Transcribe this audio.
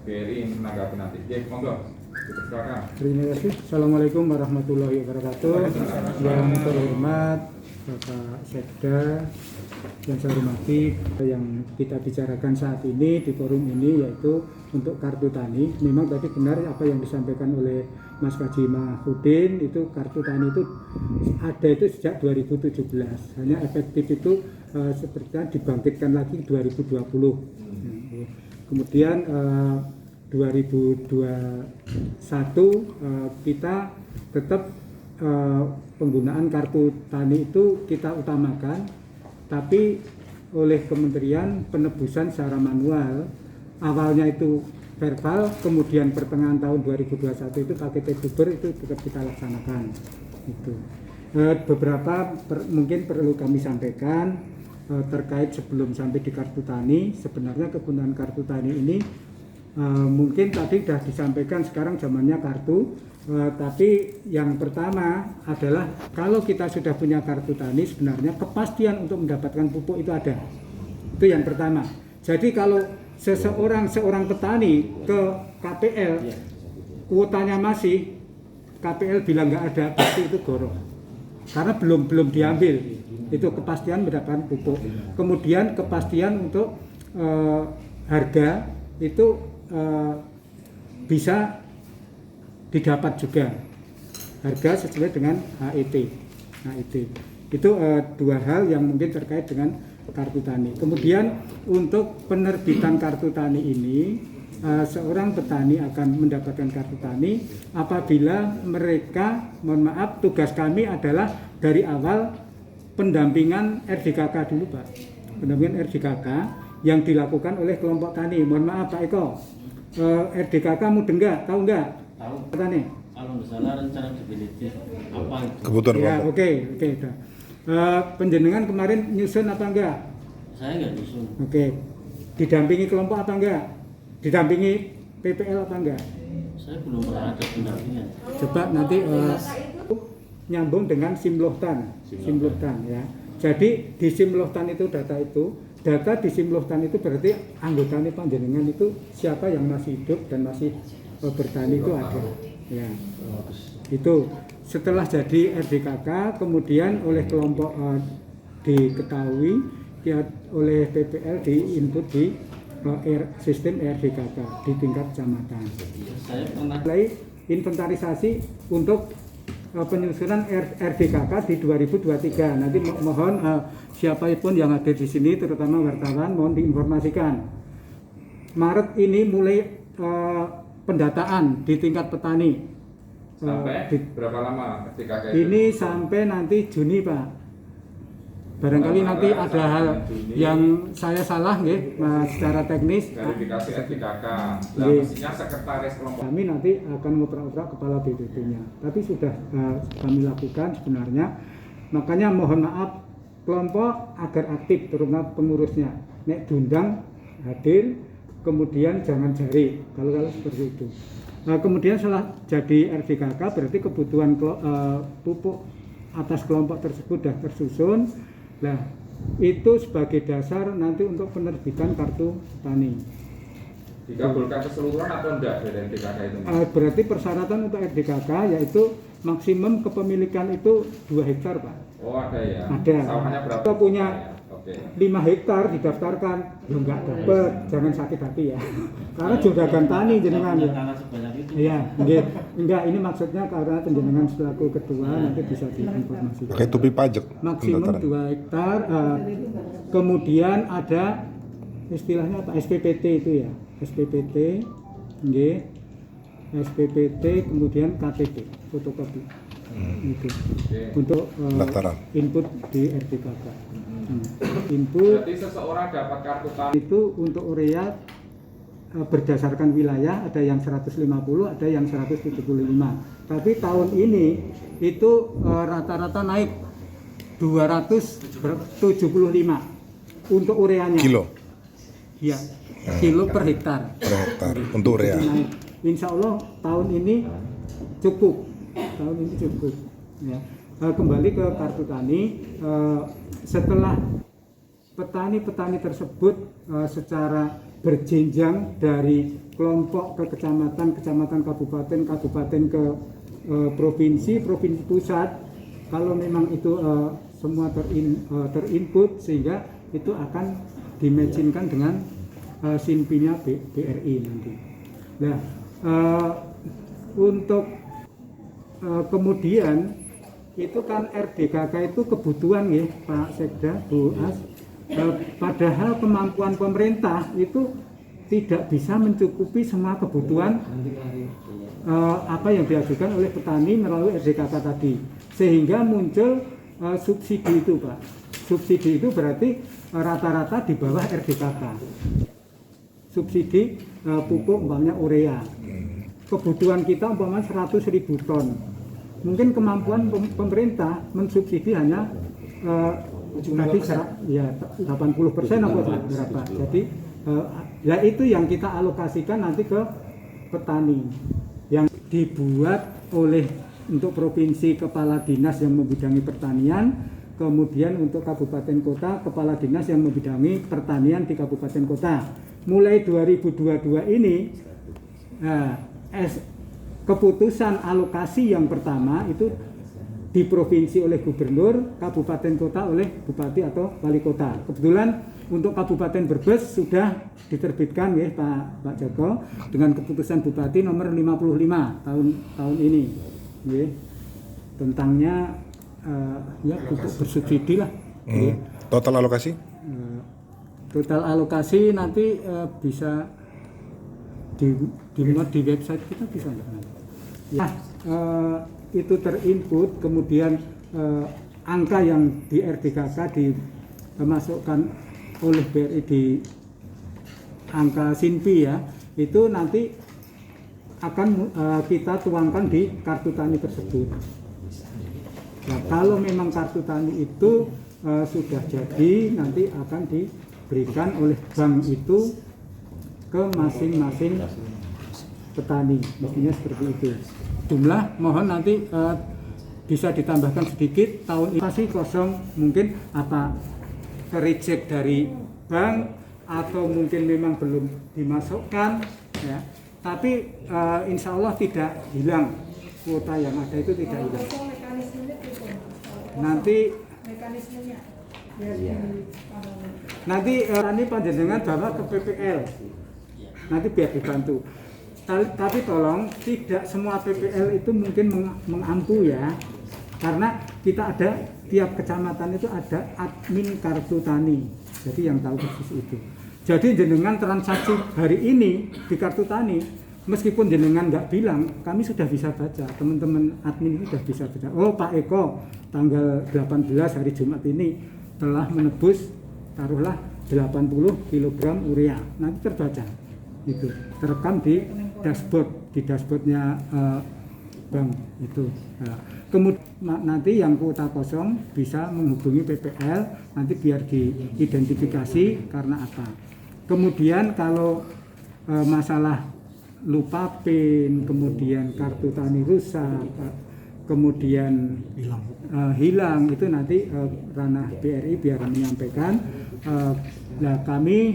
BRI ingin menanggapi nanti. Oke, monggo. Silakan. Terima kasih. Assalamualaikum warahmatullahi wabarakatuh. Yang terhormat Bapak Sekda, yang saya hormati, yang kita bicarakan saat ini di forum ini yaitu untuk kartu tani. Memang tadi benar apa yang disampaikan oleh Mas Kaji Mahfudin, itu kartu tani itu ada itu sejak 2017. Hanya efektif itu sepertinya dibangkitkan lagi 2020. Kemudian 2021 kita tetap penggunaan kartu tani itu kita utamakan, tapi oleh kementerian penebusan secara manual, awalnya itu verbal, kemudian pertengahan tahun 2021 itu pakai T-Tuber itu tetap kita laksanakan. Itu beberapa mungkin perlu kami sampaikan terkait sebelum sampai di kartu tani. Sebenarnya kegunaan kartu tani ini mungkin tadi sudah disampaikan, sekarang zamannya kartu, tapi yang pertama adalah kalau kita sudah punya kartu tani, sebenarnya kepastian untuk mendapatkan pupuk itu ada. Itu yang pertama. Jadi kalau seorang petani ke KPL, kuotanya masih, KPL bilang nggak ada, pasti itu goroh, karena belum diambil. Itu kepastian mendapatkan pupuk. Kemudian kepastian untuk harga itu bisa didapat juga, harga sesuai dengan HET. Itu dua hal yang mungkin terkait dengan kartu tani. Kemudian untuk penerbitan kartu tani ini, seorang petani akan mendapatkan kartu tani apabila mereka, mohon maaf, tugas kami adalah dari awal pendampingan RDKK dulu, Pak. Pendampingan RDKK yang dilakukan oleh kelompok tani. Mohon maaf Pak Eko, RDKK mudah enggak? Tahu enggak? Tahu. Tani? Kalau misalnya rencana definitif apa itu? Kebutuhan Ya, kelompok. oke. Penjenengan kemarin nyusun apa enggak? Saya nggak nyusun. Oke. Didampingi kelompok apa enggak? Didampingi PPL apa enggak? Saya belum pernah ada pendampingan. Coba nanti nyambung dengan Simlohtan ya. Jadi di Simlohtan itu data di Simlohtan itu berarti anggotanya panjenengan itu siapa yang masih hidup dan masih bertani itu ada. Ya. Itu setelah jadi RDKK kemudian oleh kelompok diketahui ya, oleh PPL diinput di sistem RDKK di tingkat kecamatan. Saya pernah Mulai inventarisasi untuk penyusunan RDKK di 2023. Nanti mohon siapapun yang hadir di sini, terutama wartawan, mohon diinformasikan. Maret ini mulai pendataan di tingkat petani. Sampai berapa lama RDKK itu? Ini sampai nanti Juni, Pak. Barangkali nanti ada hal yang saya salah nggih, secara teknis. Verifikasi RDKK. Nah, Nggih. mestinya sekretaris kelompok. Kami nanti akan ngoper-ngoper kepala BPP-nya, tapi sudah kami lakukan sebenarnya. Makanya mohon maaf kelompok agar aktif, terutama pengurusnya. Nek diundang hadir, kemudian jangan jari kalau seperti itu. Kemudian setelah jadi RDKK berarti kebutuhan pupuk atas kelompok tersebut sudah tersusun. Nah, itu sebagai dasar nanti untuk penerbitan kartu tani. Dikabulkan keseluruhan atau enggak dari RDKK itu? Berarti persyaratan untuk RDKK yaitu maksimum kepemilikan itu 2 hektar, Pak. Oh, ada ya. Ada. Sawahnya berapa? Kita punya Oke. 5 hektar didaftarkan, ya enggak dapat, jangan sakit hati ya. Karena juragan tani jenengan ya. Tanah sebanyak itu. Iya, enggak, ini maksudnya karena penjenengan selaku ketua nanti bisa diinformasikan. Pakai tupi pajak. Maksimum pendaftaran. 2 hektar, kemudian ada istilahnya apa? SPPT itu ya. SPPT, nggih. SPPT kemudian KTP, fotokopi. Itu untuk Pendaftaran. input di RDKK. Input Berarti seseorang dapat kartu tani itu untuk urea berdasarkan wilayah, ada yang 150, ada yang 175. Tapi tahun ini itu rata-rata naik 275 untuk ureanya. Kilo Iya, kilo per hektar. per hektar untuk urea. Naik. Insya Allah tahun ini cukup. Tahun ini cukup. Ya. Kembali ke kartu tani, setelah petani-petani tersebut secara berjenjang dari kelompok ke kecamatan, kecamatan kabupaten, kabupaten ke provinsi, provinsi pusat. Kalau memang itu semua terinput sehingga itu akan dimatchingkan dengan SINP-nya BRI nanti. Nah, untuk kemudian itu kan RDKK itu kebutuhan ya Pak Sekda, Bu As. Padahal kemampuan pemerintah itu tidak bisa mencukupi semua kebutuhan apa yang diajukan oleh petani melalui RDKK tadi, sehingga muncul subsidi itu Pak. Subsidi itu berarti rata-rata di bawah RDKK. Subsidi pupuk umpamanya urea. Kebutuhan kita umpamanya 100.000 ton. Mungkin kemampuan pemerintah mensubsidi hanya tadi ya 80% apa berapa. Jadi ya itu yang kita alokasikan nanti ke petani yang dibuat oleh untuk provinsi kepala dinas yang membidangi pertanian, kemudian untuk kabupaten kota kepala dinas yang membidangi pertanian di kabupaten kota. Mulai 2022 ini keputusan alokasi yang pertama itu di provinsi oleh gubernur, kabupaten kota oleh bupati atau wali kota. Kebetulan untuk Kabupaten Brebes sudah diterbitkan ya Pak Joko dengan keputusan bupati nomor 55 tahun ini. Ya. Tentangnya ya pupuk bersubsidi lah. Ya. Total alokasi? Total alokasi nanti bisa dimuat di website kita bisa nggak? Ya, itu terinput, kemudian angka yang di RDKK dimasukkan oleh BRI di angka SINP ya, itu nanti akan kita tuangkan di kartu tani tersebut. Nah, kalau memang kartu tani itu sudah jadi, nanti akan diberikan oleh bank itu ke masing-masing petani, mestinya seperti itu. Jumlah mohon nanti bisa ditambahkan sedikit. Tahun ini masih kosong, mungkin apa reject dari bank atau mungkin memang belum dimasukkan ya. Tapi insya Allah tidak hilang, kuota yang ada itu tidak hilang. Nanti nanti ini panjenengan bawa ke PPL, nanti biar dibantu. Tapi tolong tidak semua PPL itu mungkin mengampu ya, karena kita ada tiap kecamatan itu ada admin kartu tani, jadi yang tahu persis itu. Jadi jenengan transaksi hari ini di kartu tani, meskipun jenengan nggak bilang, kami sudah bisa baca, teman-teman admin itu sudah bisa baca. Oh Pak Eko tanggal 18 hari Jumat ini telah menebus taruhlah 80 kg urea, nanti terbaca itu, terekam di dashboardnya bank itu. Nah, kemudian nanti yang kuota kosong bisa menghubungi PPL nanti biar diidentifikasi karena apa. Kemudian kalau masalah lupa PIN, kemudian kartu tani rusak, kemudian hilang itu nanti ranah BRI biar menyampaikan. Nah kami